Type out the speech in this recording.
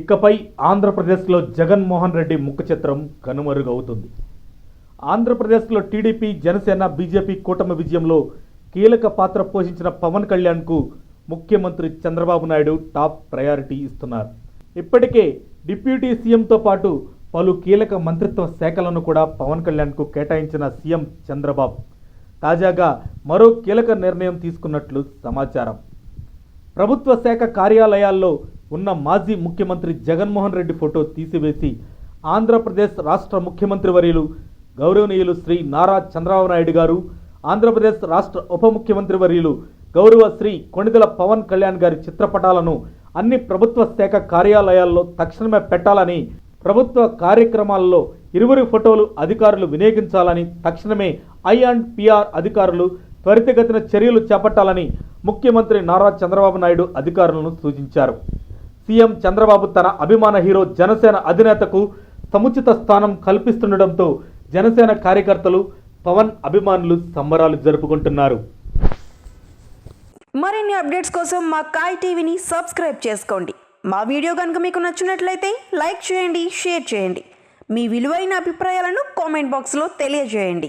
ఇకపై ఆంధ్రప్రదేశ్లో జగన్మోహన్ రెడ్డి ముఖ చిత్రం కనుమరుగవుతుంది. ఆంధ్రప్రదేశ్లో టీడీపీ, జనసేన, బీజేపీ కూటమి విజయంలో కీలక పాత్ర పోషించిన పవన్ కళ్యాణ్కు ముఖ్యమంత్రి చంద్రబాబు నాయుడు టాప్ ప్రయారిటీ ఇస్తున్నారు. ఇప్పటికే డిప్యూటీ సీఎంతో పాటు పలు కీలక మంత్రిత్వ శాఖలను కూడా పవన్ కళ్యాణ్కు కేటాయించిన సీఎం చంద్రబాబు తాజాగా మరో కీలక నిర్ణయం తీసుకున్నట్లు సమాచారం. ప్రభుత్వ శాఖ కార్యాలయాల్లో ఉన్న మాజీ ముఖ్యమంత్రి జగన్మోహన్ రెడ్డి ఫోటో తీసివేసి ఆంధ్రప్రదేశ్ రాష్ట్ర ముఖ్యమంత్రి వర్యులు గౌరవనీయులు శ్రీ నారా చంద్రబాబు నాయుడు గారు, ఆంధ్రప్రదేశ్ రాష్ట్ర ఉప ముఖ్యమంత్రి వర్యులు గౌరవ శ్రీ కొణిదెల పవన్ కళ్యాణ్ గారి చిత్రపటాలను అన్ని ప్రభుత్వ శాఖ కార్యాలయాల్లో తక్షణమే పెట్టాలని, ప్రభుత్వ కార్యక్రమాల్లో ఇరువురి ఫోటోలు అధికారులు వినియోగించాలని, తక్షణమే ఐ&పిఆర్ అధికారులు త్వరితగతిన చర్యలు చేపట్టాలని ముఖ్యమంత్రి నారా చంద్రబాబు నాయుడు అధికారులను సూచించారు. సీఎం చంద్రబాబు తన అభిమాన హీరో జనసేన అధినేతకు సముచిత స్థానం కల్పిస్తుండటంతో జనసేన కార్యకర్తలు, పవన్ అభిమానులు సంబరాలు జరుపుకుంటున్నారు. మరిన్ని అప్డేట్స్ కోసం మా కాయ్ టీవీని సబ్స్క్రైబ్ చేసుకోండి. మా వీడియో కనుక మీకు నచ్చినట్లయితే లైక్ చేయండి, షేర్ చేయండి. మీ విలువైన అభిప్రాయాలను కామెంట్ బాక్స్లో తెలియజేయండి.